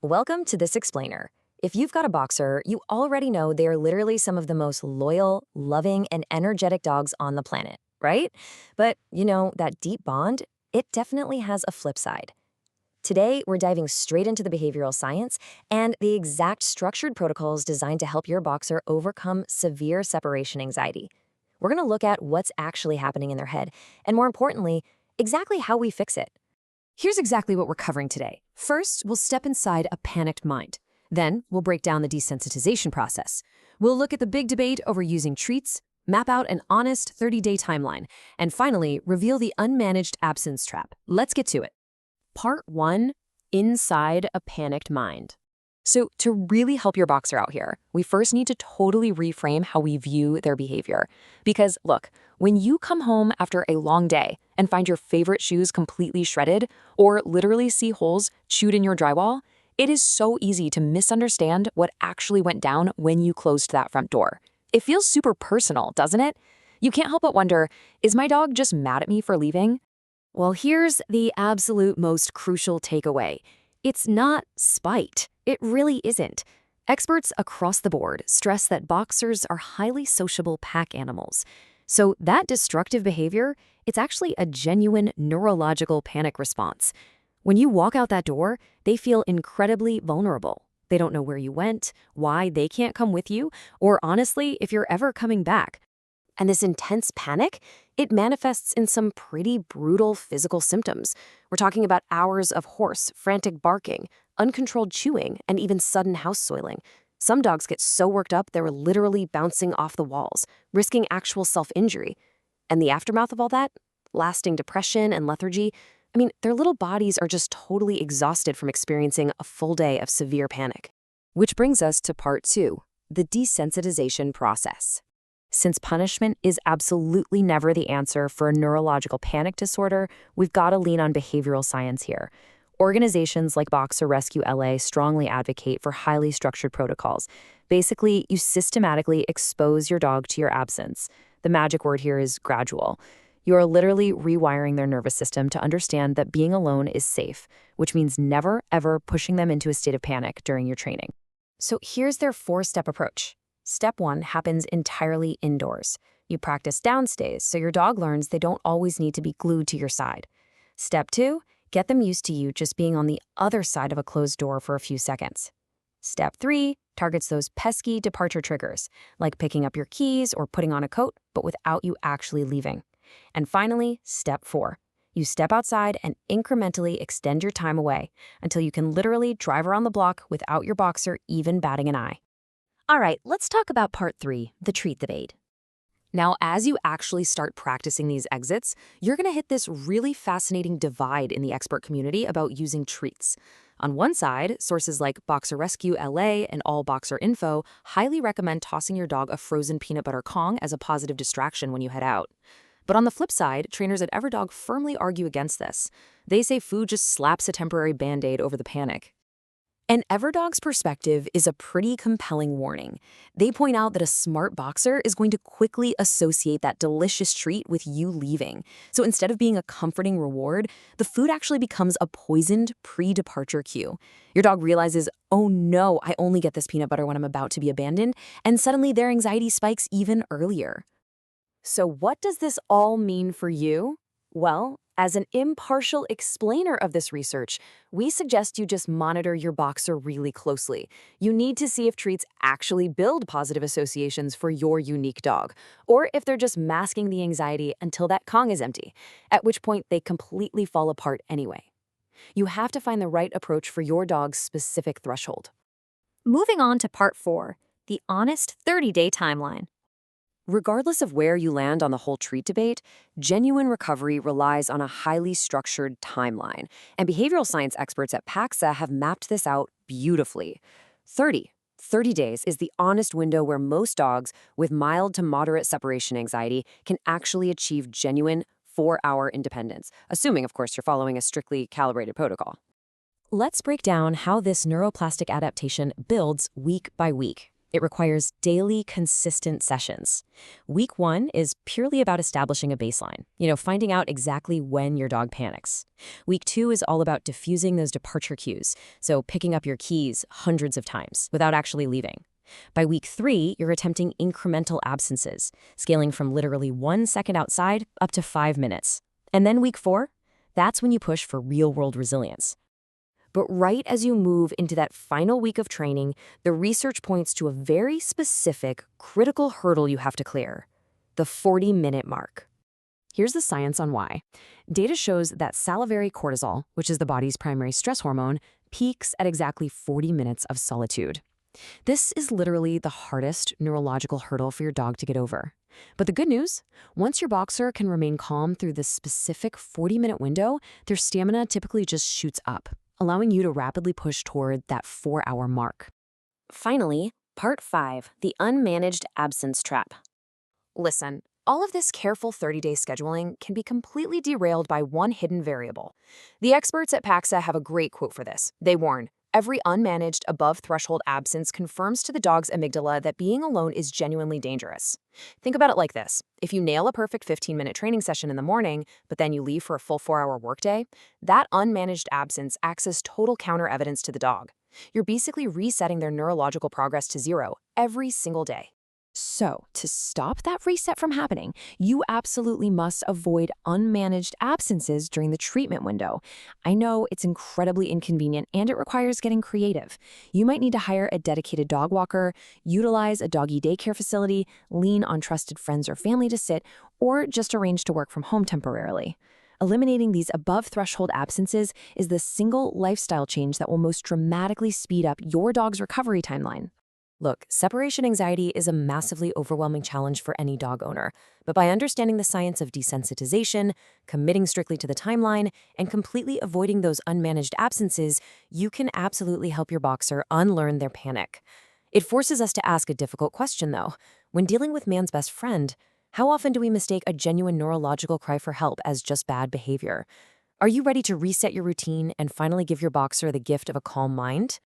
Welcome to This Explainer. If you've got a boxer, you already know they are literally some of the most loyal, loving, and energetic dogs on the planet, right? But, that deep bond, it definitely has a flip side. Today, we're diving straight into the behavioral science and the exact structured protocols designed to help your boxer overcome severe separation anxiety. We're going to look at what's actually happening in their head, and more importantly, exactly how we fix it. Here's exactly what we're covering today. First, we'll step inside a panicked mind. Then, we'll break down the desensitization process. We'll look at the big debate over using treats, map out an honest 30-day timeline, and finally, reveal the unmanaged absence trap. Let's get to it. Part 1, Inside a Panicked Mind. So to really help your boxer out here, we first need to totally reframe how we view their behavior. Because look, when you come home after a long day and find your favorite shoes completely shredded or literally see holes chewed in your drywall, it is so easy to misunderstand what actually went down when you closed that front door. It feels super personal, doesn't it? You can't help but wonder, is my dog just mad at me for leaving? Well, here's the absolute most crucial takeaway. It's not spite. It really isn't. Experts across the board stress that boxers are highly sociable pack animals. So that destructive behavior, it's actually a genuine neurological panic response. When you walk out that door, they feel incredibly vulnerable. They don't know where you went, why they can't come with you, or honestly, if you're ever coming back. And this intense panic, it manifests in some pretty brutal physical symptoms. We're talking about hours of hoarse, frantic barking, uncontrolled chewing, and even sudden house soiling. Some dogs get so worked up they're literally bouncing off the walls, risking actual self-injury. And the aftermath of all that? Lasting depression and lethargy. Their little bodies are just totally exhausted from experiencing a full day of severe panic. Which brings us to part 2, the desensitization process. Since punishment is absolutely never the answer for a neurological panic disorder, we've got to lean on behavioral science here. Organizations like Boxer Rescue LA strongly advocate for highly structured protocols. Basically, you systematically expose your dog to your absence. The magic word here is gradual. You are literally rewiring their nervous system to understand that being alone is safe, which means never, ever pushing them into a state of panic during your training. So here's their 4-step approach. Step 1 happens entirely indoors. You practice downstays so your dog learns they don't always need to be glued to your side. Step 2, get them used to you just being on the other side of a closed door for a few seconds. Step 3 targets those pesky departure triggers, like picking up your keys or putting on a coat, but without you actually leaving. And finally, Step 4. You step outside and incrementally extend your time away until you can literally drive around the block without your boxer even batting an eye. All right, let's talk about part 3, the treat debate. Now, as you actually start practicing these exits, you're going to hit this really fascinating divide in the expert community about using treats. On one side, sources like Boxer Rescue LA and All Boxer Info highly recommend tossing your dog a frozen peanut butter Kong as a positive distraction when you head out. But on the flip side, trainers at EverDog firmly argue against this. They say food just slaps a temporary Band-Aid over the panic. And EverDog's perspective is a pretty compelling warning. They point out that a smart boxer is going to quickly associate that delicious treat with you leaving. So instead of being a comforting reward, the food actually becomes a poisoned pre-departure cue. Your dog realizes, oh no, I only get this peanut butter when I'm about to be abandoned, and suddenly their anxiety spikes even earlier. So what does this all mean for you? Well, as an impartial explainer of this research, we suggest you just monitor your boxer really closely. You need to see if treats actually build positive associations for your unique dog, or if they're just masking the anxiety until that Kong is empty, at which point they completely fall apart anyway. You have to find the right approach for your dog's specific threshold. Moving on to part 4, the honest 30-day timeline. Regardless of where you land on the whole treat debate, genuine recovery relies on a highly structured timeline, and behavioral science experts at PAXA have mapped this out beautifully. 30 days is the honest window where most dogs with mild to moderate separation anxiety can actually achieve genuine 4-hour independence, assuming, of course, you're following a strictly calibrated protocol. Let's break down how this neuroplastic adaptation builds week by week. It requires daily, consistent sessions. Week 1 is purely about establishing a baseline, finding out exactly when your dog panics. Week 2 is all about diffusing those departure cues, so picking up your keys hundreds of times without actually leaving. By week 3, you're attempting incremental absences, scaling from literally 1 second outside up to 5 minutes. And then week 4, that's when you push for real-world resilience. But right as you move into that final week of training, the research points to a very specific, critical hurdle you have to clear: the 40-minute mark. Here's the science on why. Data shows that salivary cortisol, which is the body's primary stress hormone, peaks at exactly 40 minutes of solitude. This is literally the hardest neurological hurdle for your dog to get over. But the good news, once your boxer can remain calm through this specific 40-minute window, their stamina typically just shoots up, allowing you to rapidly push toward that 4-hour mark. Finally, Part 5, the unmanaged absence trap. Listen, all of this careful 30-day scheduling can be completely derailed by one hidden variable. The experts at PAXA have a great quote for this. They warn, every unmanaged above-threshold absence confirms to the dog's amygdala that being alone is genuinely dangerous. Think about it like this. If you nail a perfect 15-minute training session in the morning, but then you leave for a full 4-hour workday, that unmanaged absence acts as total counter-evidence to the dog. You're basically resetting their neurological progress to 0 every single day. So, to stop that reset from happening, you absolutely must avoid unmanaged absences during the treatment window. I know it's incredibly inconvenient and it requires getting creative. You might need to hire a dedicated dog walker, utilize a doggy daycare facility, lean on trusted friends or family to sit, or just arrange to work from home temporarily. Eliminating these above-threshold absences is the single lifestyle change that will most dramatically speed up your dog's recovery timeline. Look, separation anxiety is a massively overwhelming challenge for any dog owner, but by understanding the science of desensitization, committing strictly to the timeline, and completely avoiding those unmanaged absences, you can absolutely help your boxer unlearn their panic. It forces us to ask a difficult question, though. When dealing with man's best friend, how often do we mistake a genuine neurological cry for help as just bad behavior? Are you ready to reset your routine and finally give your boxer the gift of a calm mind?